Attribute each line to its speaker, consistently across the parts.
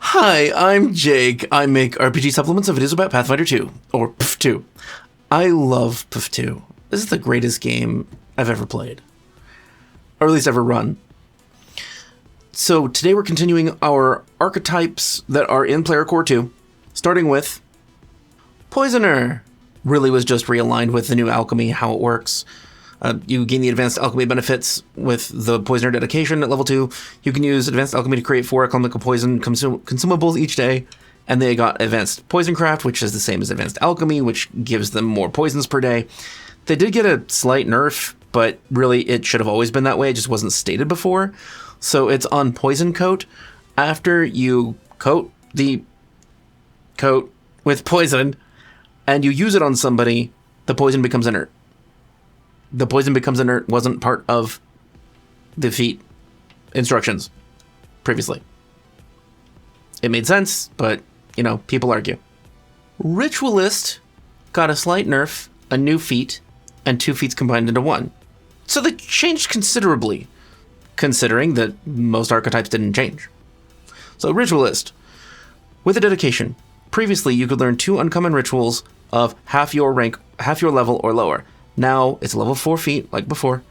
Speaker 1: Hi, I'm Jake. I make RPG supplements and videos about Pathfinder 2, or PF2. I love PF2. This is the greatest game I've ever played, or at least ever run. So today we're continuing our archetypes that are in Player Core 2, starting with Poisoner. Really was just realigned with the new alchemy, how it works. You gain the advanced alchemy benefits with the Poisoner dedication at level 2. You can use advanced alchemy to create 4 alchemical poison consumables each day. And they got advanced poison craft, which is the same as advanced alchemy, which gives them more poisons per day. They did get a slight nerf, but really it should have always been that way. It just wasn't stated before. So it's on poison coat. After you coat the coat with poison and you use it on somebody, the poison becomes inert. The poison becomes inert wasn't part of the feat instructions previously. It made sense, but, people argue. Ritualist got a slight nerf, a new feat, and 2 feats combined into 1. So they changed considerably, considering that most archetypes didn't change. So Ritualist, with a dedication. Previously, you could learn 2 uncommon rituals of half your rank, half your level, or lower. Now, it's level 4 feat, like before,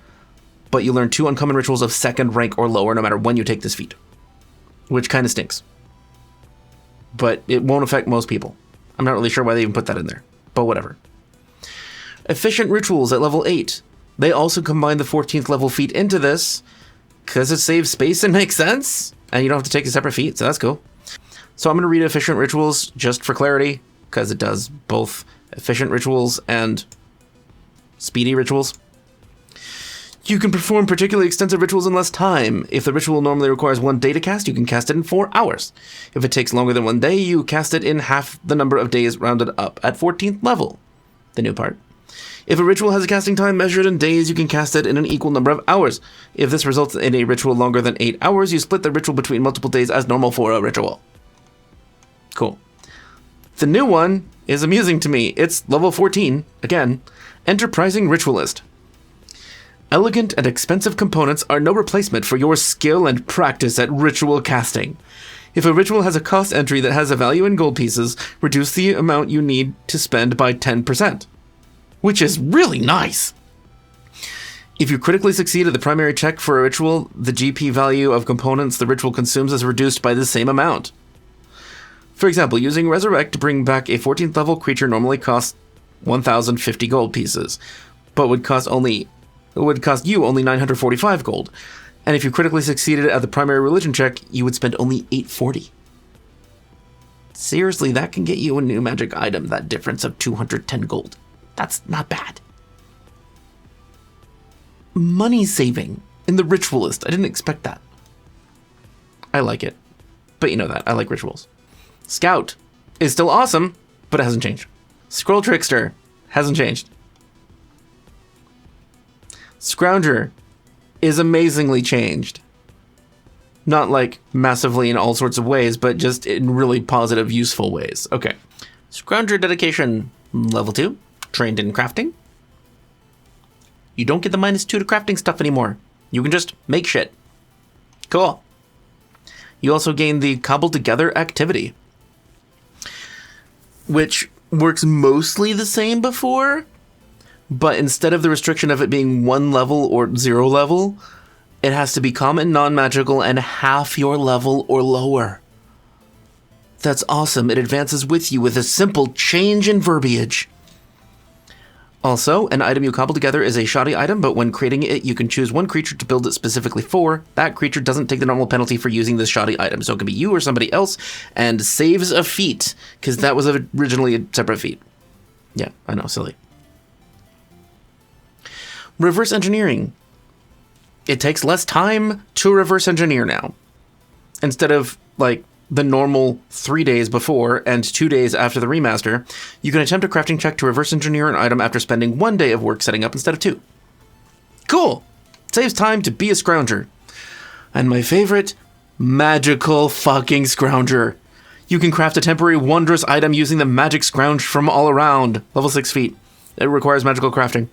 Speaker 1: but you learn 2 uncommon rituals of 2nd rank or lower no matter when you take this feat, which kind of stinks. But it won't affect most people. I'm not really sure why they even put that in there, but whatever. Efficient rituals at level 8. They also combine the 14th level feat into this, because it saves space and makes sense, and you don't have to take a separate feat, so that's cool. So I'm going to read efficient rituals just for clarity, because it does both efficient rituals and speedy rituals. You can perform particularly extensive rituals in less time. If the ritual normally requires 1 day to cast, you can cast it in 4 hours. If it takes longer than 1 day, you cast it in half the number of days rounded up at 14th level. The new part. If a ritual has a casting time measured in days, you can cast it in an equal number of hours. If this results in a ritual longer than 8 hours, you split the ritual between multiple days as normal for a ritual. Cool. The new one is amusing to me. It's level 14, again. Enterprising Ritualist. Elegant and expensive components are no replacement for your skill and practice at ritual casting. If a ritual has a cost entry that has a value in gold pieces, reduce the amount you need to spend by 10%. Which is really nice. If you critically succeed at the primary check for a ritual, the GP value of components the ritual consumes is reduced by the same amount. For example, using Resurrect to bring back a 14th level creature normally costs 1,050 gold pieces, but would cost you only 945 gold. And if you critically succeeded at the primary religion check, you would spend only 840. Seriously, that can get you a new magic item, that difference of 210 gold. That's not bad. Money saving in the Ritualist. I didn't expect that. I like it. But you know that. I like rituals. Scout is still awesome, but it hasn't changed. Scroll Trickster hasn't changed. Scrounger is amazingly changed. Not like massively in all sorts of ways, but just in really positive, useful ways. Okay. Scrounger dedication, level 2, trained in crafting. You don't get the -2 to crafting stuff anymore. You can just make shit. Cool. You also gain the Cobbled Together activity, which works mostly the same before, but instead of the restriction of it being 1 level or 0 level, it has to be common, non-magical, and half your level or lower. That's awesome. It advances with you with a simple change in verbiage. Also, an item you cobble together is a shoddy item, but when creating it, you can choose 1 creature to build it specifically for. That creature doesn't take the normal penalty for using this shoddy item, so it can be you or somebody else, and saves a feat, because that was originally a separate feat. Yeah, I know, silly. Reverse engineering. It takes less time to reverse engineer now. Instead of, the normal 3 days before and 2 days after the remaster, you can attempt a crafting check to reverse engineer an item after spending 1 day of work setting up instead of 2. Cool! Saves time to be a Scrounger. And my favorite, magical fucking Scrounger. You can craft a temporary wondrous item using the magic scrounge from all around. Level 6 feat. It requires magical crafting.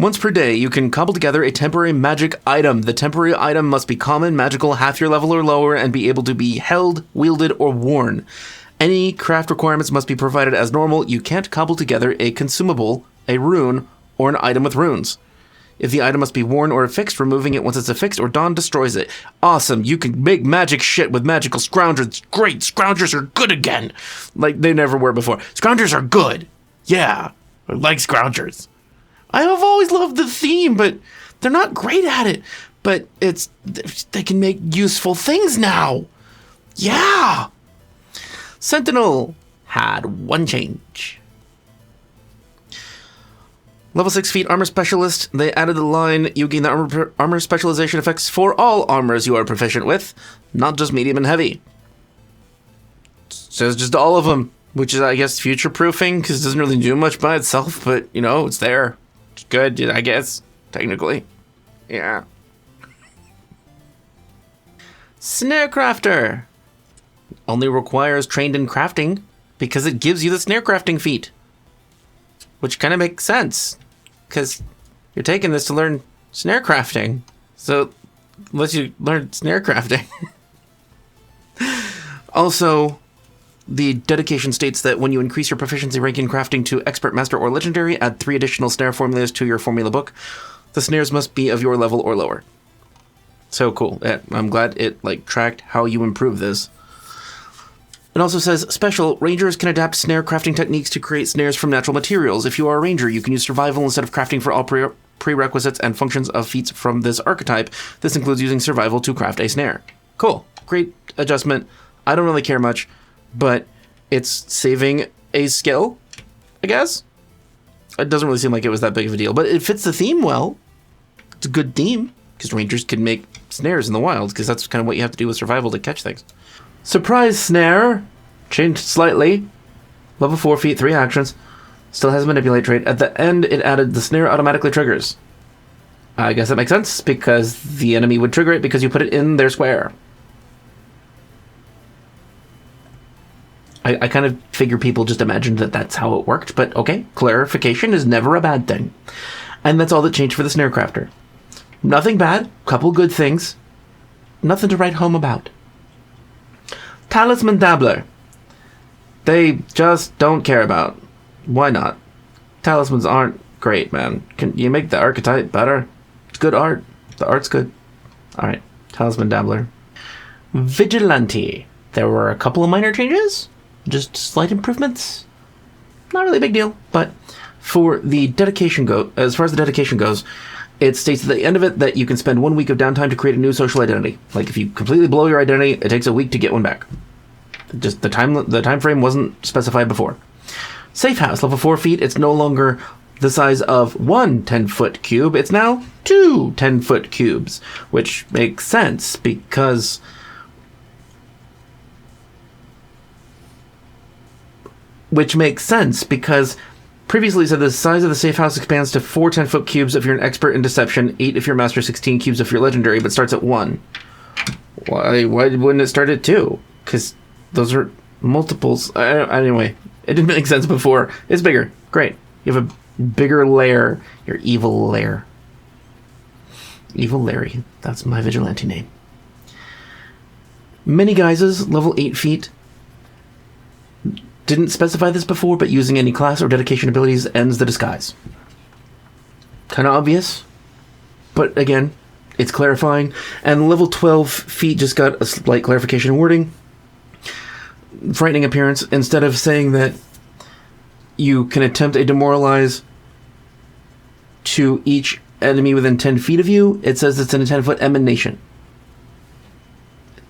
Speaker 1: Once per day, you can cobble together a temporary magic item. The temporary item must be common, magical, half your level or lower, and be able to be held, wielded, or worn. Any craft requirements must be provided as normal. You can't cobble together a consumable, a rune, or an item with runes. If the item must be worn or affixed, removing it once it's affixed or donned destroys it. Awesome. You can make magic shit with magical Scroungers. Great. Scroungers are good again. Like they never were before. Scroungers are good. Yeah. I like Scroungers. I have always loved the theme, but they're not great at it. But they can make useful things now. Yeah. Sentinel had one change. Level 6 feat armor specialist. They added the line, you gain the armor specialization effects for all armors you are proficient with, not just medium and heavy. So it's just all of them, which is, I guess, future-proofing, because it doesn't really do much by itself, but, you know, it's there. It's good, I guess, technically. Yeah. Snarecrafter. Only requires trained in crafting, because it gives you the snarecrafting feat. Which kind of makes sense, because you're taking this to learn snare crafting. So, unless you learn snare crafting. Also, the dedication states that when you increase your proficiency rank in crafting to expert, master, or legendary, add 3 additional snare formulas to your formula book. The snares must be of your level or lower. So cool. I'm glad it tracked how you improve this. It also says, special, rangers can adapt snare crafting techniques to create snares from natural materials. If you are a ranger, you can use survival instead of crafting for all prerequisites and functions of feats from this archetype. This includes using survival to craft a snare. Cool. Great adjustment. I don't really care much, but it's saving a skill, I guess? It doesn't really seem like it was that big of a deal, but it fits the theme well. It's a good theme, because rangers can make snares in the wild, because that's kind of what you have to do with survival to catch things. Surprise snare, changed slightly. Level 4 feat, 3 actions. Still has a manipulate trait. At the end, it added the snare automatically triggers. I guess that makes sense, because the enemy would trigger it because you put it in their square. I kind of figure people just imagined that that's how it worked, but okay, clarification is never a bad thing. And that's all that changed for the Snarecrafter. Nothing bad, couple good things. Nothing to write home about. Talisman Dabbler. They just don't care about. Why not? Talismans aren't great, man. Can you make the archetype better? It's good art. The art's good. Alright, Talisman Dabbler. Vigilante. There were a couple of minor changes. Just slight improvements. Not really a big deal, but for the dedication as far as the dedication goes, it states at the end of it that you can spend 1 week of downtime to create a new social identity. Like if you completely blow your identity, it takes a week to get one back. Just the time frame wasn't specified before. Safe house, level 4 feet. It's no longer the size of one 10-foot cube. It's now 2 10-foot cubes, which makes sense because previously it said the size of the safe house expands to 4 10-foot cubes if you're an expert in deception, 8 if you're master, 16 cubes if you're legendary, but starts at 1. Why wouldn't it start at 2? Because those are multiples. Anyway, it didn't make sense before. It's bigger. Great. You have a bigger lair. Your evil lair. Evil Larry. That's my vigilante name. Many guises, level 8 feet. Didn't specify this before, but using any class or dedication abilities ends the disguise. Kind of obvious, but again, it's clarifying. And level 12 feet just got a slight clarification in wording. Frightening appearance. Instead of saying that you can attempt a demoralize to each enemy within 10 feet of you, it says it's in a 10-foot emanation.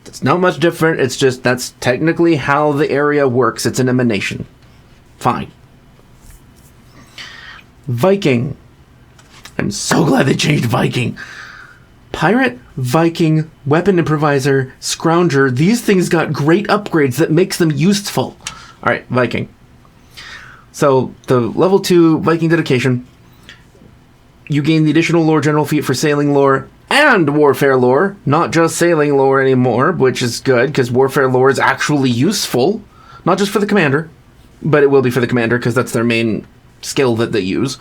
Speaker 1: It's not much different, it's just that's technically how the area works. It's an emanation. Fine. Viking. I'm so glad they changed Viking. Pirate, Viking, Weapon Improvisor, Scrounger, these things got great upgrades that makes them useful. Alright, Viking. So, the level 2 Viking dedication, you gain the additional lore general feat for sailing lore and warfare lore, not just sailing lore anymore, which is good, because warfare lore is actually useful, not just for the commander, but it will be for the commander, because that's their main skill that they use.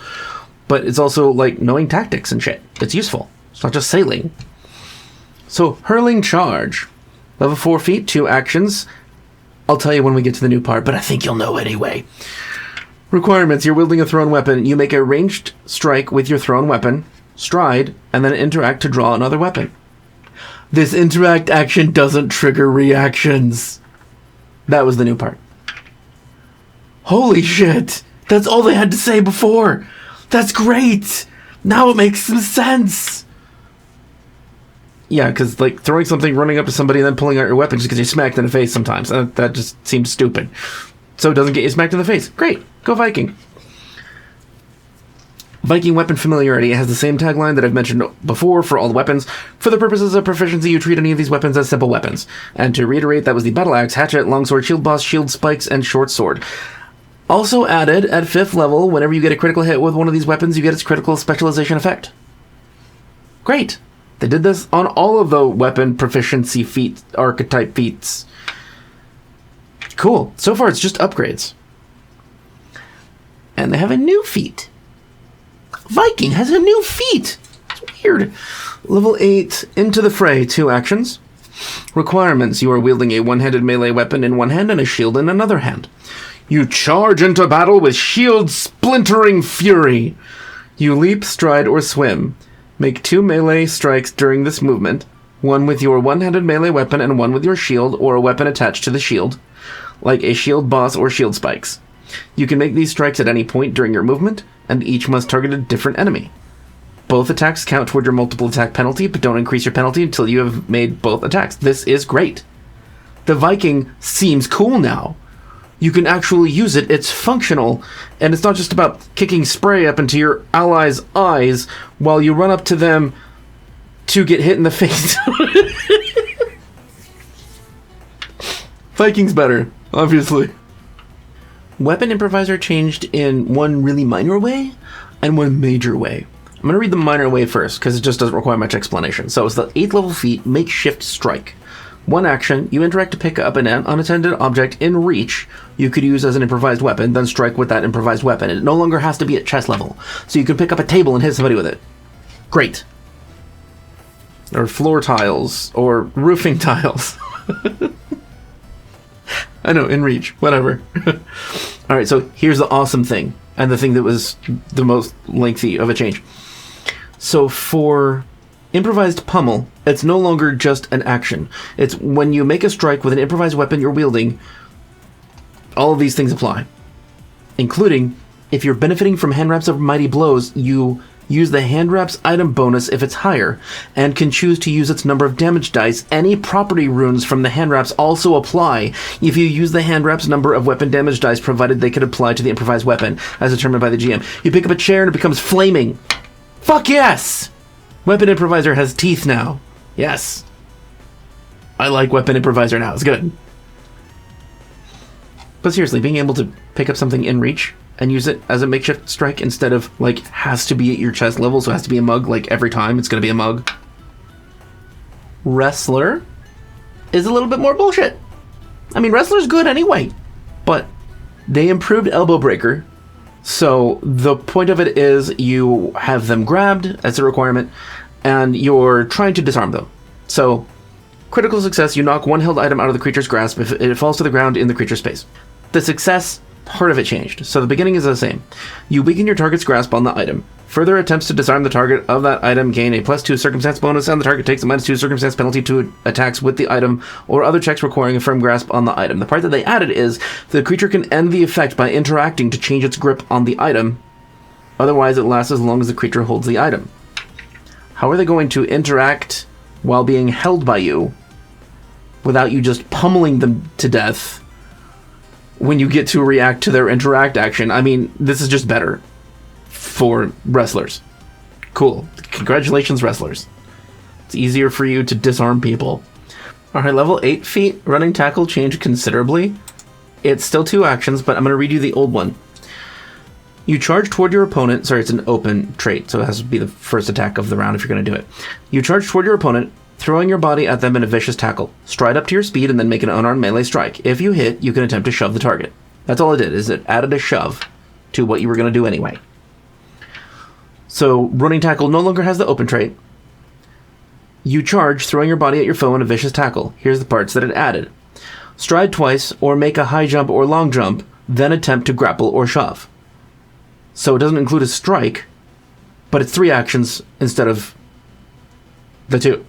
Speaker 1: but it's also like knowing tactics and shit. It's useful. It's not just sailing. So, Hurling Charge. Level 4 feat, 2 actions. I'll tell you when we get to the new part, but I think you'll know anyway. Requirements. You're wielding a thrown weapon. You make a ranged strike with your thrown weapon, stride, and then interact to draw another weapon. This interact action doesn't trigger reactions. That was the new part. Holy shit! That's all they had to say before! That's great! Now it makes some sense! Yeah, because, like, throwing something, running up to somebody, and then pulling out your weapon just because you're smacked in the face sometimes. That just seems stupid. So it doesn't get you smacked in the face. Great! Go Viking! Viking weapon familiarity has the same tagline that I've mentioned before for all the weapons. For the purposes of proficiency, you treat any of these weapons as simple weapons. And to reiterate, that was the battle axe, hatchet, longsword, shield boss, shield spikes, and short sword. Also added, at 5th level, whenever you get a critical hit with one of these weapons, you get its critical specialization effect. Great! They did this on all of the weapon proficiency feat, archetype feats. Cool. So far, it's just upgrades. And they have a new feat. Viking has a new feat. It's weird. Level 8, Into the Fray, 2 actions. Requirements. You are wielding a one-handed melee weapon in one hand and a shield in another hand. You charge into battle with shield splintering fury. You leap, stride, or swim. Make 2 melee strikes during this movement, one with your one-handed melee weapon and one with your shield or a weapon attached to the shield, like a shield boss or shield spikes. You can make these strikes at any point during your movement, and each must target a different enemy. Both attacks count toward your multiple attack penalty, but don't increase your penalty until you have made both attacks. This is great. The Viking seems cool now. You can actually use it, it's functional, and it's not just about kicking spray up into your allies' eyes while you run up to them to get hit in the face. Viking's better, obviously. Weapon Improvisor changed in one really minor way and one major way. I'm going to read the minor way first, because it just doesn't require much explanation. So it's the 8th level feat, Makeshift Strike. 1 action, you interact to pick up an unattended object in reach you could use as an improvised weapon, then strike with that improvised weapon. It no longer has to be at chest level, so you can pick up a table and hit somebody with it. Great. Or floor tiles, or roofing tiles. I know, in reach, whatever. Alright, so here's the awesome thing, and the thing that was the most lengthy of a change. So for improvised pummel, it's no longer just an action. It's when you make a strike with an improvised weapon you're wielding, all of these things apply. Including, if you're benefiting from hand wraps of mighty blows, you use the hand wraps item bonus if it's higher, and can choose to use its number of damage dice. Any property runes from the hand wraps also apply if you use the hand wraps number of weapon damage dice, provided they could apply to the improvised weapon, as determined by the GM. You pick up a chair and it becomes flaming. Fuck yes! Weapon Improviser has teeth now. Yes. I like Weapon Improviser now. It's good. But seriously, being able to pick up something in reach and use it as a makeshift strike instead of, like, has to be at your chest level, so it has to be a mug, like, every time it's going to be a mug. Wrestler is a little bit more bullshit. I mean, Wrestler's good anyway, but they improved Elbow Breaker. So the point of it is you have them grabbed as a requirement, and you're trying to disarm them. So, critical success, you knock one held item out of the creature's grasp if it falls to the ground in the creature's space. The success, part of it changed. So the beginning is the same. You weaken your target's grasp on the item. Further attempts to disarm the target of that item gain a +2 circumstance bonus, and the target takes a -2 circumstance penalty to attacks with the item or other checks requiring a firm grasp on the item. The part that they added is the creature can end the effect by interacting to change its grip on the item. Otherwise, it lasts as long as the creature holds the item. How are they going to interact while being held by you without you just pummeling them to death when you get to react to their interact action? I mean, this is just better for wrestlers. Cool. Congratulations, wrestlers. It's easier for you to disarm people. Alright, level 8 feat, running tackle changed considerably. It's still 2 actions, but I'm going to read you the old one. You charge toward your opponent. Sorry, it's an open trait, so it has to be the first attack of the round if you're going to do it. You charge toward your opponent, throwing your body at them in a vicious tackle. Stride up to your speed and then make an unarmed melee strike. If you hit, you can attempt to shove the target. That's all it did, is it added a shove to what you were going to do anyway. So running tackle no longer has the open trait. You charge, throwing your body at your foe in a vicious tackle. Here's the parts that it added. Stride twice, or make a high jump or long jump, then attempt to grapple or shove. So it doesn't include a strike, but it's 3 actions instead of the 2.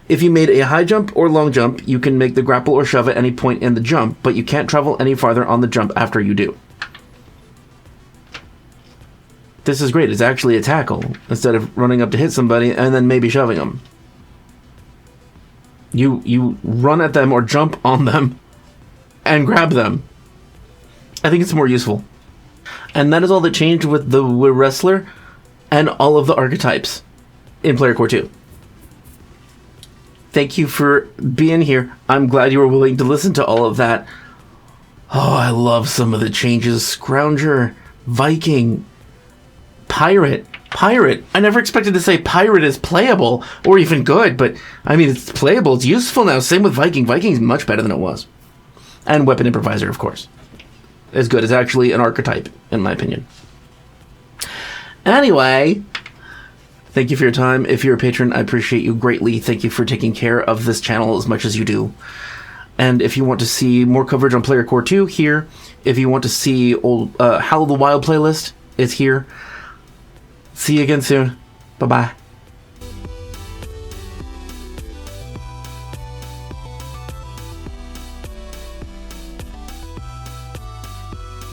Speaker 1: If you made a high jump or long jump, you can make the grapple or shove at any point in the jump, but you can't travel any farther on the jump after you do. This is great. It's actually a tackle, instead of running up to hit somebody and then maybe shoving them. You run at them or jump on them and grab them. I think it's more useful. And that is all that changed with the Wrestler and all of the archetypes in Player Core 2. Thank you for being here. I'm glad you were willing to listen to all of that. Oh, I love some of the changes. Scrounger, Viking, Pirate. I never expected to say Pirate is playable or even good, but I mean, it's playable. It's useful now. Same with Viking. Viking's much better than it was. And Weapon Improviser, of course. As good as actually an archetype, in my opinion. Anyway, thank you for your time. If you're a patron, I appreciate you greatly. Thank you for taking care of this channel as much as you do. And if you want to see more coverage on Player Core 2, here. If you want to see old Howl of the Wild playlist, it's here. See you again soon. Bye-bye.